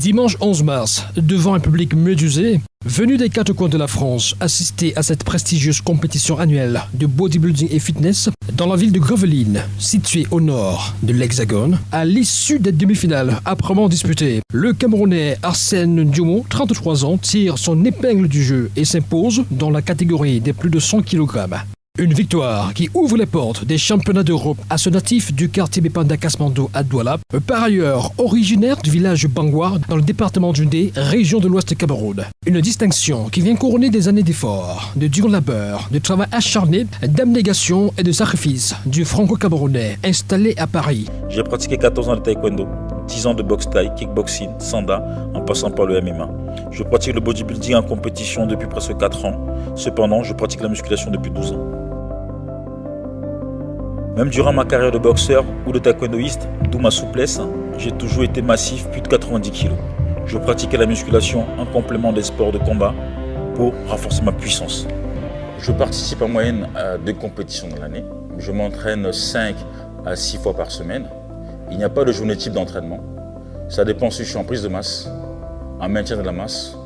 Dimanche 11 mars, devant un public médusé, venu des quatre coins de la France, assister à cette prestigieuse compétition annuelle de bodybuilding et fitness dans la ville de Gravelines, située au nord de l'Hexagone, à l'issue des demi-finales âprement disputées, le Camerounais Arsène Diomo, 33 ans, tire son épingle du jeu et s'impose dans la catégorie des plus de 100 kg. Une victoire qui ouvre les portes des championnats d'Europe à ce natif du quartier Bépanda Kasmando à Douala, par ailleurs originaire du village Bangoua dans le département du Ndé, région de l'Ouest Cameroun. Une distinction qui vient couronner des années d'efforts, de dur labeur, de travail acharné, d'abnégation et de sacrifice du franco-camerounais installé à Paris. J'ai pratiqué 14 ans de taekwondo, 10 ans de boxe thaï, kickboxing, sanda, en passant par le MMA. Je pratique le bodybuilding en compétition depuis presque 4 ans. Cependant, je pratique la musculation depuis 12 ans. Même durant ma carrière de boxeur ou de taekwondoïste, d'où ma souplesse, j'ai toujours été massif, plus de 90 kg. Je pratiquais la musculation en complément des sports de combat pour renforcer ma puissance. Je participe en moyenne à 2 compétitions dans l'année. Je m'entraîne 5 à 6 fois par semaine. Il n'y a pas de journée type d'entraînement. Ça dépend si je suis en prise de masse, en maintien de la masse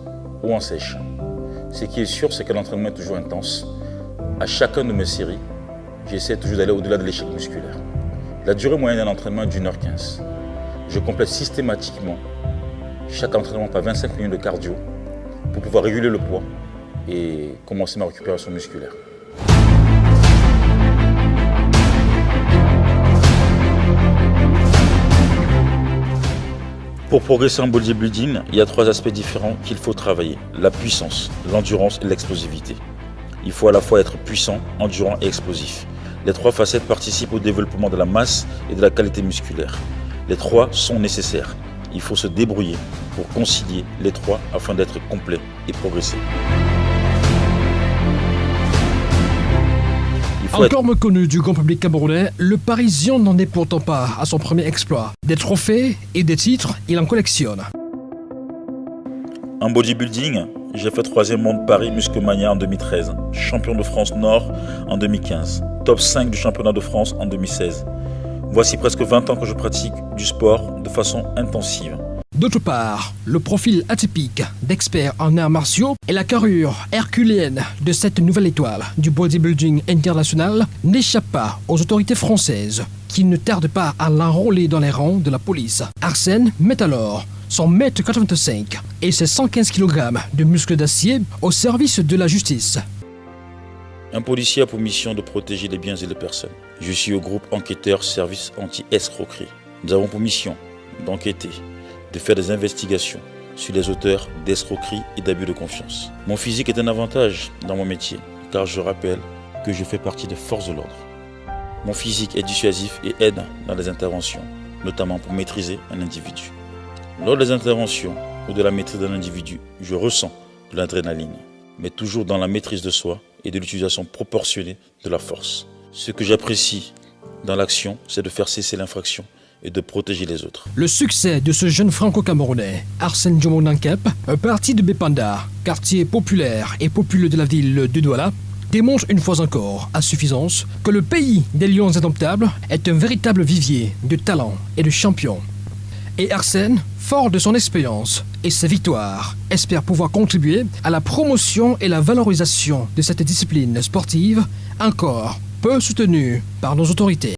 ou en sèche. Ce qui est sûr, c'est que l'entraînement est toujours intense. À chacun de mes séries, j'essaie toujours d'aller au-delà de l'échec musculaire. La durée moyenne d'un entraînement est d'1h15. Je complète systématiquement chaque entraînement par 25 minutes de cardio pour pouvoir réguler le poids et commencer ma récupération musculaire. Pour progresser en bodybuilding, il y a 3 aspects différents qu'il faut travailler. La puissance, l'endurance et l'explosivité. Il faut à la fois être puissant, endurant et explosif. Les 3 facettes participent au développement de la masse et de la qualité musculaire. Les 3 sont nécessaires. Il faut se débrouiller pour concilier les 3 afin d'être complet et progresser. Encore méconnu du grand public camerounais, le Parisien n'en est pourtant pas à son premier exploit. Des trophées et des titres, il en collectionne. En bodybuilding, j'ai fait 3e monde Paris Musclemania en 2013, champion de France Nord en 2015, top 5 du championnat de France en 2016. Voici presque 20 ans que je pratique du sport de façon intensive. D'autre part, le profil atypique d'expert en arts martiaux et la carrure herculéenne de cette nouvelle étoile du bodybuilding international n'échappe pas aux autorités françaises qui ne tardent pas à l'enrôler dans les rangs de la police. Arsène met alors son 1,85 m et ses 115 kg de muscles d'acier au service de la justice. Un policier a pour mission de protéger les biens et les personnes. Je suis au groupe enquêteur service anti-escroquerie. Nous avons pour mission d'enquêter, de faire des investigations sur les auteurs d'escroquerie et d'abus de confiance. Mon physique est un avantage dans mon métier, car je rappelle que je fais partie des forces de l'ordre. Mon physique est dissuasif et aide dans les interventions, notamment pour maîtriser un individu. Lors des interventions ou de la maîtrise d'un individu, je ressens de l'adrénaline, mais toujours dans la maîtrise de soi et de l'utilisation proportionnée de la force. Ce que j'apprécie dans l'action, c'est de faire cesser l'infraction et de protéger les autres. Le succès de ce jeune franco-camerounais, Arsène Diomo Nankep, parti de Bépanda, quartier populaire et populeux de la ville de Douala, démontre une fois encore, à suffisance, que le pays des lions indomptables est un véritable vivier de talents et de champions. Et Arsène, fort de son expérience et ses victoires, espère pouvoir contribuer à la promotion et la valorisation de cette discipline sportive encore peu soutenue par nos autorités.